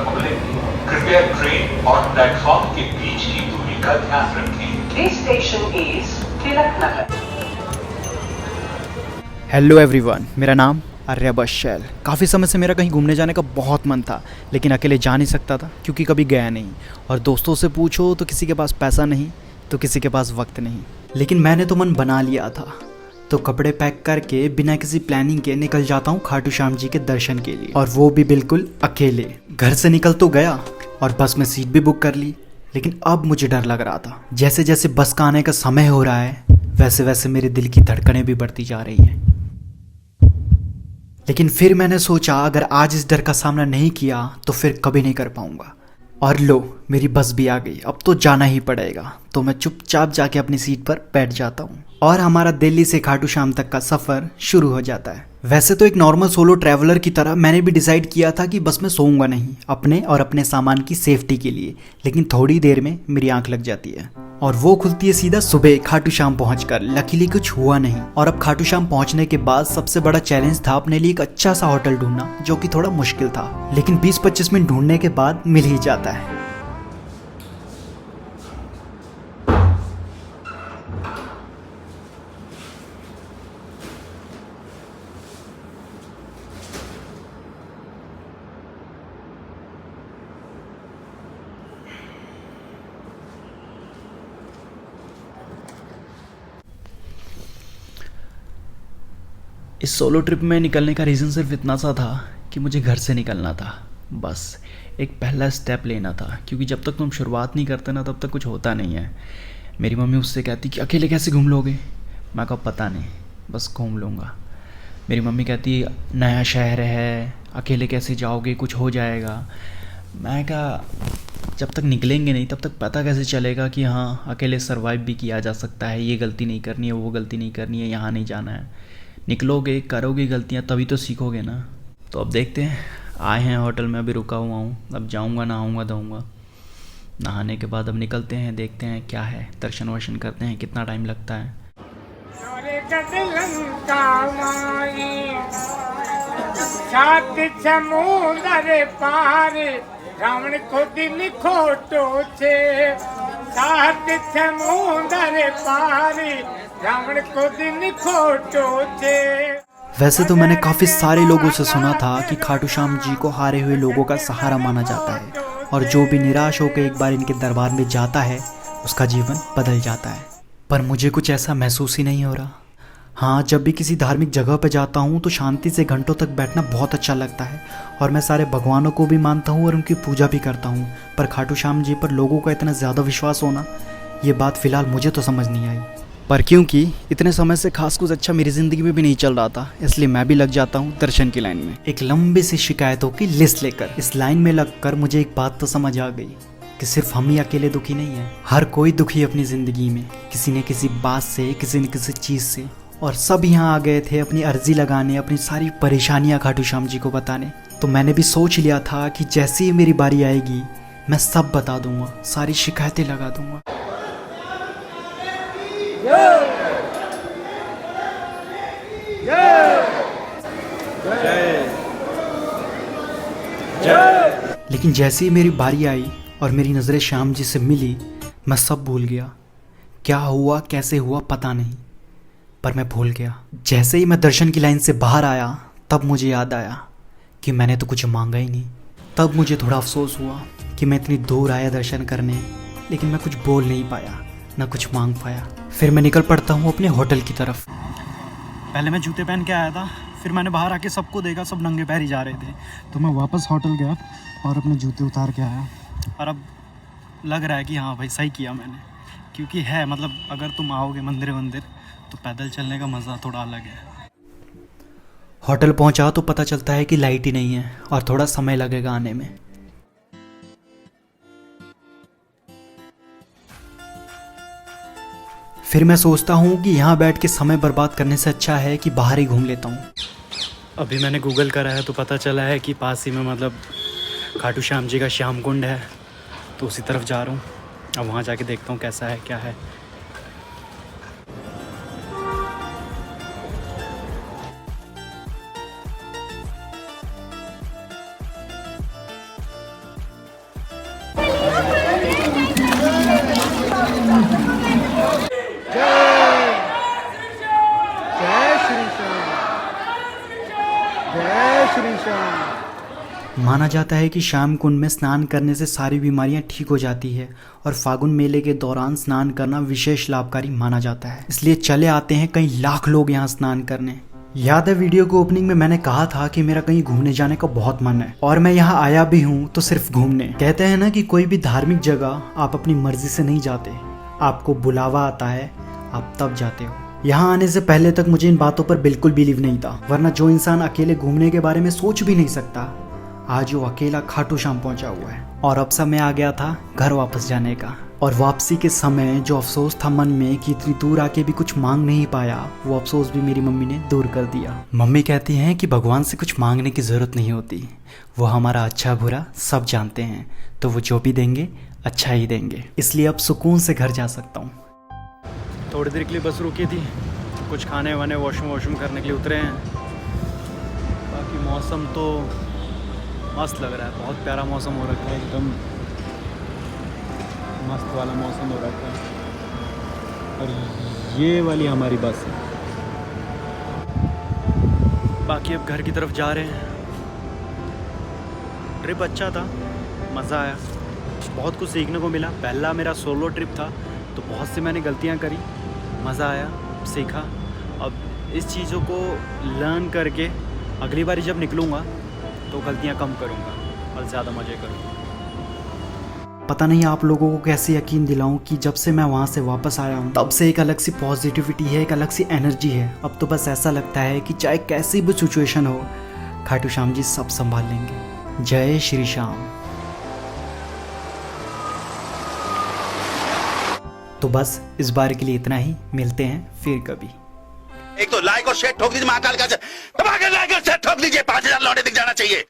खुलेंगे। कृपया ट्रेन और प्लेटफॉर्म के बीच की दूरी का ध्यान रखें। This station is Tilak Nagar. Hello everyone, मेरा नाम आर्या बशैल। काफ़ी समय से मेरा कहीं घूमने जाने का बहुत मन था, लेकिन अकेले जा नहीं सकता था क्योंकि कभी गया नहीं। और दोस्तों से पूछो तो किसी के पास पैसा नहीं, तो किसी के पास वक्त नहीं। लेकिन मैंने तो मन बना लिया था, तो कपड़े पैक करके बिना किसी प्लानिंग के निकल जाता हूँ खाटू श्याम जी के दर्शन के लिए, और वो भी बिल्कुल अकेले। घर से निकल तो गया और बस में सीट भी बुक कर ली, लेकिन अब मुझे डर लग रहा था। जैसे जैसे बस का आने का समय हो रहा है, वैसे वैसे मेरे दिल की धड़कनें भी बढ़ती जा रही हैं। लेकिन फिर मैंने सोचा, अगर आज इस डर का सामना नहीं किया तो फिर कभी नहीं कर पाऊंगा। और लो, मेरी बस भी आ गई, अब तो जाना ही पड़ेगा। तो मैं चुपचाप जाके अपनी सीट पर बैठ जाता हूँ और हमारा दिल्ली से खाटू श्याम तक का सफ़र शुरू हो जाता है। वैसे तो एक नॉर्मल सोलो ट्रैवलर की तरह मैंने भी डिसाइड किया था कि बस में सोऊंगा नहीं, अपने और अपने सामान की सेफ्टी के लिए। लेकिन थोड़ी देर में मेरी आंख लग जाती है और वो खुलती है सीधा सुबह खाटू श्याम पहुंचकर। लकीली कुछ हुआ नहीं। और अब खाटू श्याम पहुंचने के बाद सबसे बड़ा चैलेंज था अपने लिए एक अच्छा सा होटल ढूंढना, जो कि थोड़ा मुश्किल था, लेकिन 20-25 मिनट ढूंढने के बाद मिल ही जाता है। इस सोलो ट्रिप में निकलने का रीज़न सिर्फ इतना सा था कि मुझे घर से निकलना था। बस एक पहला स्टेप लेना था, क्योंकि जब तक तुम शुरुआत नहीं करते ना, तब तक कुछ होता नहीं है। मेरी मम्मी उससे कहती कि अकेले कैसे घूम लोगे। मैं कहा पता नहीं, बस घूम लूँगा। मेरी मम्मी कहती नया शहर है, अकेले कैसे जाओगे, कुछ हो जाएगा। मैं कहा जब तक निकलेंगे नहीं तब तक पता कैसे चलेगा कि हाँ, अकेले सर्वाइव भी किया जा सकता है। ये गलती नहीं करनी है, वो गलती नहीं करनी है, यहाँ नहीं जाना है। निकलोगे, करोगे गलतियाँ, तभी तो सीखोगे ना। तो अब देखते हैं। आए हैं होटल में, अभी रुका हुआ हूँ। अब जाऊँगा, नहाऊँगा, धोऊँगा। नहाने के बाद अब निकलते हैं, देखते हैं क्या है, दर्शन वर्शन करते हैं, कितना टाइम लगता है। समुंदर पार रावण को दिल खोटो छे, सात समुंदर पार रावण को दिल खोटो छे। वैसे तो मैंने काफ़ी सारे लोगों से सुना था कि खाटू श्याम जी को हारे हुए लोगों का सहारा माना जाता है, और जो भी निराश होकर एक बार इनके दरबार में जाता है उसका जीवन बदल जाता है। पर मुझे कुछ ऐसा महसूस ही नहीं हो रहा। हाँ, जब भी किसी धार्मिक जगह पर जाता हूँ तो शांति से घंटों तक बैठना बहुत अच्छा लगता है, और मैं सारे भगवानों को भी मानता हूँ और उनकी पूजा भी करता हूँ। पर खाटू श्याम जी पर लोगों का इतना ज़्यादा विश्वास होना, ये बात फ़िलहाल मुझे तो समझ नहीं आई। पर क्योंकि इतने समय से खास कुछ अच्छा मेरी ज़िंदगी में भी नहीं चल रहा था, इसलिए मैं भी लग जाता हूँ दर्शन की लाइन में, एक लंबी सी शिकायतों की लिस्ट लेकर। इस लाइन में लगकर मुझे एक बात तो समझ आ गई कि सिर्फ हम ही अकेले दुखी नहीं है। हर कोई दुखी अपनी ज़िंदगी में, किसी न किसी बात से, किसी न किसी चीज़ से। और सब यहाँ आ गए थे अपनी अर्जी लगाने, अपनी सारी परेशानियाँ खाटू श्याम जी को बताने। तो मैंने भी सोच लिया था कि जैसे ही मेरी बारी आएगी मैं सब बता दूंगा, सारी शिकायतें लगा दूंगा। लेकिन जैसे ही मेरी बारी आई और मेरी नज़रें श्याम जी से मिली, मैं सब भूल गया। क्या हुआ, कैसे हुआ, पता नहीं, पर मैं भूल गया। जैसे ही मैं दर्शन की लाइन से बाहर आया, तब मुझे याद आया कि मैंने तो कुछ मांगा ही नहीं। तब मुझे थोड़ा अफसोस हुआ कि मैं इतनी दूर आया दर्शन करने, लेकिन मैं कुछ बोल नहीं पाया, ना कुछ मांग पाया। फिर मैं निकल पड़ता हूँ अपने होटल की तरफ। पहले मैं जूते पहन के आया था, फिर मैंने बाहर आके सबको देखा, सब नंगे पैर ही जा रहे थे, तो मैं वापस होटल गया और अपने जूते उतार के आया। और अब लग रहा है कि हाँ भाई, सही किया मैंने, क्योंकि है मतलब अगर तुम आओगे मंदिर तो पैदल चलने का मज़ा थोड़ा अलग है। होटल पहुंचा तो पता चलता है कि लाइट ही नहीं है और थोड़ा समय लगेगा आने में। फिर मैं सोचता हूँ कि यहाँ बैठ के समय बर्बाद करने से अच्छा है कि बाहर ही घूम लेता हूँ। अभी मैंने गूगल करा है तो पता चला है कि पास ही में मतलब खाटू श्याम जी का श्याम कुंड है, तो उसी तरफ जा रहा हूँ। अब वहाँ जाके देखता हूँ कैसा है, क्या है। माना जाता है कि श्याम कुंड में स्नान करने से सारी बीमारियां ठीक हो जाती है और फागुन मेले के दौरान स्नान करना विशेष लाभकारी माना जाता है। इसलिए चले आते हैं कई लाख लोग यहाँ स्नान करने। याद है वीडियो के ओपनिंग में मैंने कहा था कि मेरा कहीं घूमने जाने का बहुत मन है और मैं यहाँ आया भी हूँ तो सिर्फ घूमने। कहते हैं ना कि कोई भी धार्मिक जगह आप अपनी मर्जी से नहीं जाते, आपको बुलावा आता है, आप तब जाते हो। यहाँ आने से पहले तक मुझे इन बातों पर बिल्कुल बिलीव नहीं था, वरना जो इंसान अकेले घूमने के बारे में सोच भी नहीं सकता, आज वो अकेला खाटू श्याम पहुंचा हुआ है। और अब समय आ गया था घर वापस जाने का। और वापसी के समय जो अफसोस था मन में कि इतनी दूर आके भी कुछ मांग नहीं पाया, वो अफसोस भी मेरी मम्मी ने दूर कर दिया। मम्मी कहती हैं कि भगवान से कुछ मांगने की ज़रूरत नहीं होती, वो हमारा अच्छा बुरा सब जानते हैं, तो वो जो भी देंगे अच्छा ही देंगे। इसलिए अब सुकून से घर जा सकता हूँ। थोड़ी देर के लिए बस रुकी थी, कुछ खाने वाने वॉशरूम करने के लिए उतरे हैं। बाकी मौसम तो मस्त लग रहा है, बहुत प्यारा मौसम हो रखा है, एकदम मस्त वाला मौसम हो रखा है। और ये वाली हमारी बस है। बाकी अब घर की तरफ जा रहे हैं। ट्रिप अच्छा था, मज़ा आया, बहुत कुछ सीखने को मिला। पहला मेरा सोलो ट्रिप था तो बहुत सी मैंने गलतियां करी, मज़ा आया, सीखा। अब इस चीज़ों को लर्न करके अगली बार जब निकलूँगा तो गलतियां कम करूँगा और ज़्यादा मज़े करूँगा। पता नहीं आप लोगों को कैसे यकीन दिलाऊं कि जब से मैं वहाँ से वापस आया हूँ तब से एक अलग सी पॉजिटिविटी है, एक अलग सी एनर्जी है। अब तो बस ऐसा लगता है कि चाहे कैसी भी सिचुएशन हो, खाटू श्याम जी सब संभाल लेंगे। जय श्री श्याम। तो बस इस बार के लिए इतना ही, मिलते हैं फिर कभी। एक तो लाइक और शेयर ठोक दीजिए, महाकाल का दबा के लाइक और शेयर ठोक दीजिए, 5000 लौटे दिख जाना चाहिए।